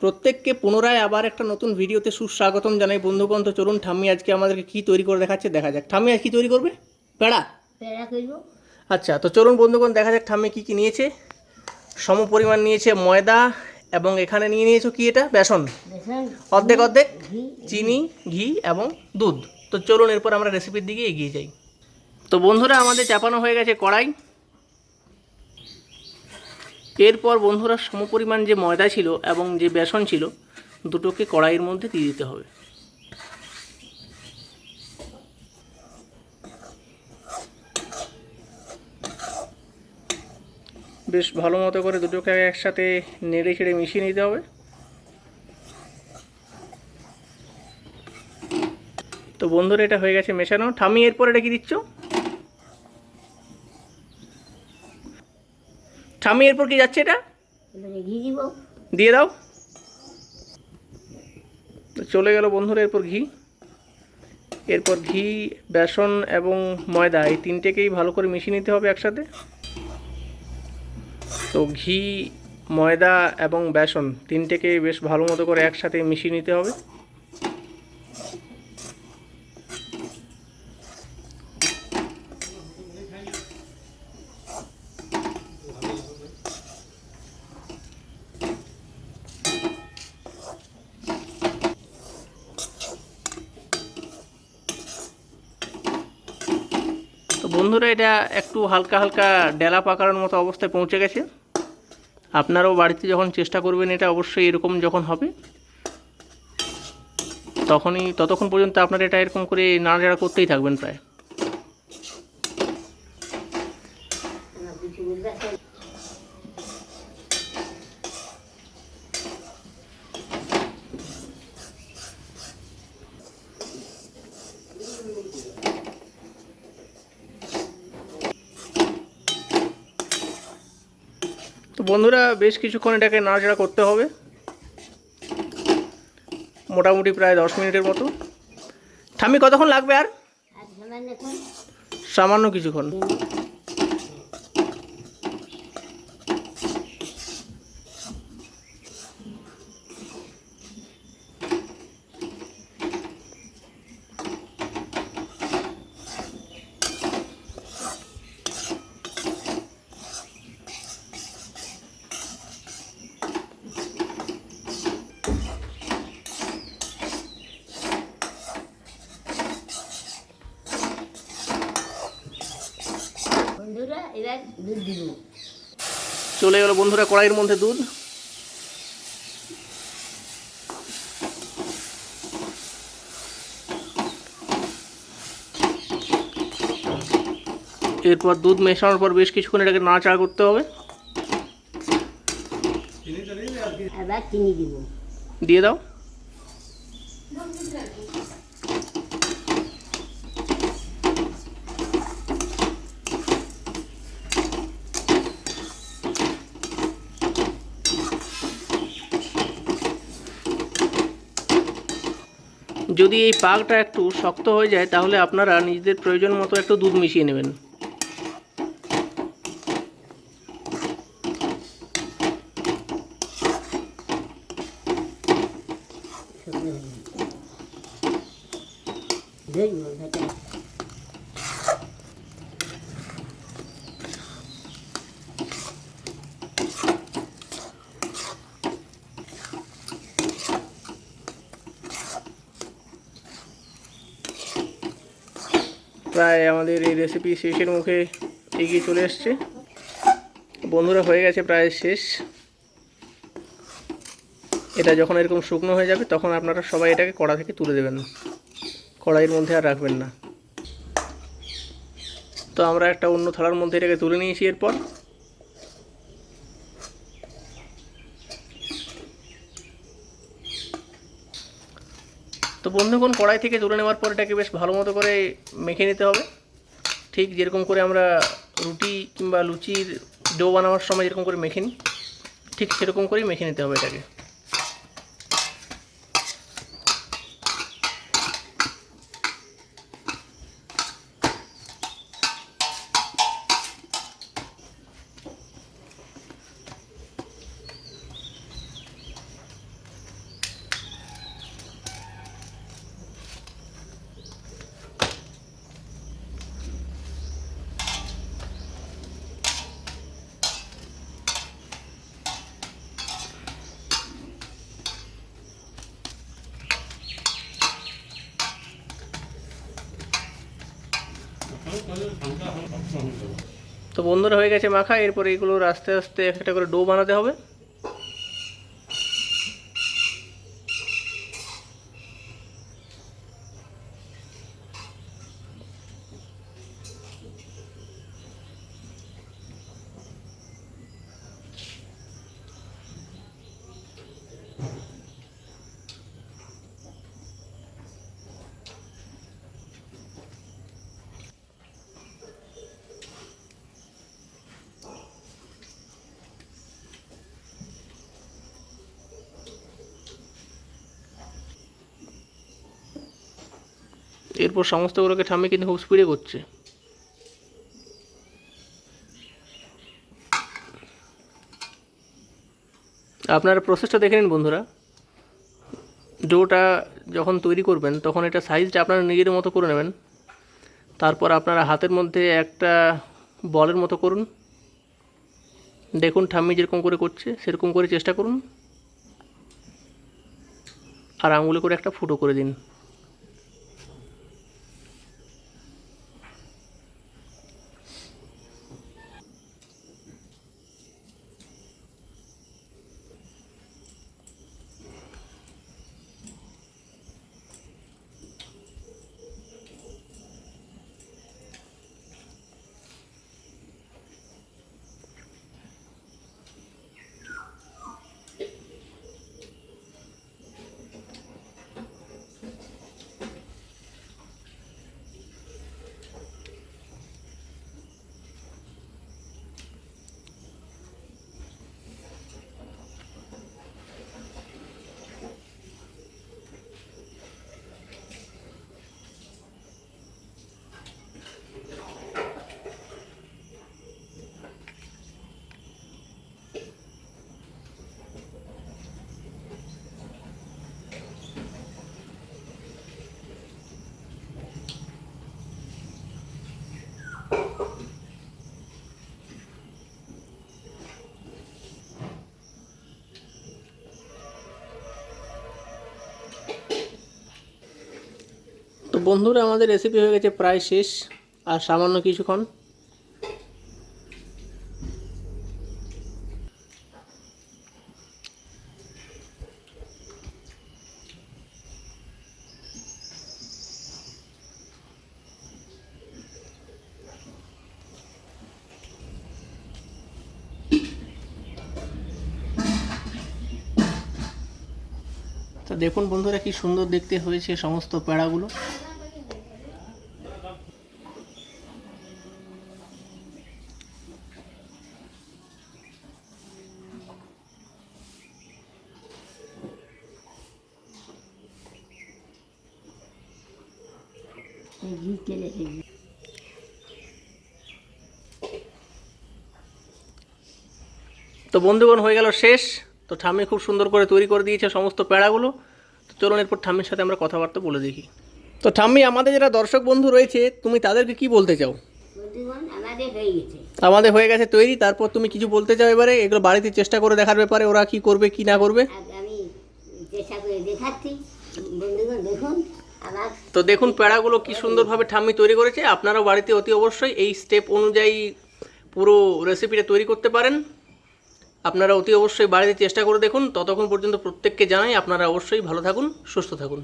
প্রত্যেককে পুনরায় আবার একটা নতুন ভিডিওতে সুস্বাগতম জানাই বন্ধুগণ। তো চলুন ঠাম্মি আজকে আমাদেরকে কি তৈরি করে দেখাচ্ছে দেখা যাক। ঠাম্মি আজ কি তৈরি করবে? পেড়া করব। আচ্ছা, তো চলুন বন্ধুগণ দেখা যাক ঠাম্মি কি কি নিয়েছে। সম পরিমাণ নিয়েছে ময়দা এবং এখানে নিয়ে নিয়েছো কি, এটা বেসন অর্ধেক অর্ধেক, চিনি, ঘি এবং দুধ। তো চলুন এরপর আমরা রেসিপির দিকে এগিয়ে যাই। তো বন্ধুরা আমাদের চাপানো হয়ে গেছে কড়াই। এরপর বন্ধুরা সমপরিমাণ যে ময়দা ছিল এবং যে বেসন ছিল দুটোকে কড়াইয়ের মধ্যে দিয়ে দিতে হবে। বেশ ভালো মতো করে দুটোকে একসাথে নেড়ে ছেড়ে মিশিয়ে নিতে হবে। তো বন্ধুরা এটা হয়ে গেছে মেশানো। ঠাম্মি এরপর এটা কি দিচ্ছ? ঠাম্মি এরপর কি যাচ্ছে এটা? ঘি দিব, দিয়ে দাও। তো চলে গেল বন্ধুরা এরপর ঘি। এরপর ঘি, বেসন এবং ময়দা এই তিনটেকেই ভালো করে মিশিয়ে নিতে হবে একসাথে। তো ঘি, ময়দা এবং বেসন তিনটেকে বেশ ভালো মতো করে একসাথে মিশিয়ে নিতে হবে। তো বন্ধুরা এটা একটু হালকা হালকা ডেলা পাকানোর মতো অবস্থায় পৌঁছে গেছে। আপনারাও বাড়িতে যখন চেষ্টা করবেন এটা অবশ্যই এরকম যখন হবে ততক্ষণ পর্যন্ত আপনারা এটা এরকম করে নাড়াচাড়া করতেই থাকবেন প্রায়। তো বন্ধুরা বেশ কিছুক্ষণ এটাকে নাড়াচাড়া করতে হবে, মোটামুটি প্রায় 10 মিনিটের মতো। ঠাম্মি কতক্ষণ লাগবে আর? সামান্য কিছুক্ষণ। বন্ধুরা এবার দুধ দিব। চলে গেল বন্ধুরা কড়াইয়ের মধ্যে দুধ। এরপর দুধ মেশানোর পর বেশ কিছুক্ষণ এটাকে নাড়াচাড়া করতে হবে। এবার চিনি দিব, দিয়ে দাও। যদি এই পাকটা একটু শক্ত হয়ে যায় তাহলে আপনারা নিজেদের প্রয়োজন মতো একটু দুধ মিশিয়ে নেবেন। প্রায় আমাদের এই রেসিপি শেষের মুখে এগিয়ে চলে এসছে বন্ধুরা, হয়ে গেছে প্রায় শেষ। এটা যখন এরকম শুকনো হয়ে যাবে তখন আপনারা সবাই এটাকে কড়া থেকে তুলে দেবেন, কড়াইয়ের মধ্যে আর রাখবেন না। তো আমরা একটা অন্য থালার মধ্যে এটাকে তুলে নিয়েছি। এরপর তো বন্ধুগণ কড়াই থেকে তুলে নেওয়ার পর এটাকে বেশ ভালো মতো করে মেখে নিতে হবে, ঠিক যেরকম করে আমরা রুটি কিংবা লুচির ডো বানানোর সময় যেরকম করে মেখে নিই ঠিক সেরকম করেই মেখে নিতে হবে এটাকে। তো বন্ধুরা হয়ে গেছে মাখা, এরপর এইগুলোর আস্তে আস্তে একটা করে ডো বানাতে হবে। এরপর সমস্তগুলোকে ঠাম্মি কিন্তু খুব স্পিডে করছে। আপনারা প্রসেসটা দেখে নিন বন্ধুরা। ডোটা যখন তৈরি করবেন তখন এটা সাইজটা আপনারা নিজের মতো করে নেবেন। তারপর আপনারা হাতের মধ্যে একটা বলের মতো করুন। দেখুন ঠাম্মি যেরকম করে করছে সেরকম করে চেষ্টা করুন, আর আঙুলে করে একটা ফুটো করে দিন। তো বন্ধুরা আমাদের রেসিপি হয়ে গেছে প্রায় শেষ, আর সামান্য কিছুক্ষণ। তো দেখুন বন্ধুরা কি সুন্দর দেখতে হয়েছে সমস্ত পেড়াগুলো। ঘি তেলে তো বন্ধুগণ হয়ে গেল শেষ। তো ঠাম্মি খুব সুন্দর করে তৈরি করে দিয়েছে সমস্ত পেড়াগুলো। তো চলুন এরপর ঠাম্মির সাথে আমরা কথাবার্তা বলে দেখি। তো ঠাম্মি, আমাদের যারা দর্শক বন্ধু রয়েছে তুমি তাদেরকে কি বলতে চাও? বন্ধুগণ আমাদের হয়ে গেছে, আমাদের হয়ে গেছে তৈরি, তারপর তুমি কিছু বলতে চাও এবারে এগুলো বাড়িতে চেষ্টা করে দেখার ব্যাপারে, ওরা কি করবে কি না করবে? আমি চেষ্টা করে দেখাচ্ছি। বন্ধুগণ দেখুন আমার। তো দেখুন পেড়াগুলো কি সুন্দরভাবে ঠাম্মি তৈরি করেছে। আপনারাও বাড়িতে অতি অবশ্যই এই স্টেপ অনুযায়ী পুরো রেসিপিটা তৈরি করতে পারেন। আপনারা অতি অবশ্যই বাড়িতে চেষ্টা করে দেখুন। ততক্ষণ পর্যন্ত প্রত্যেককে জানাই আপনারা অবশ্যই ভালো থাকুন, সুস্থ থাকুন।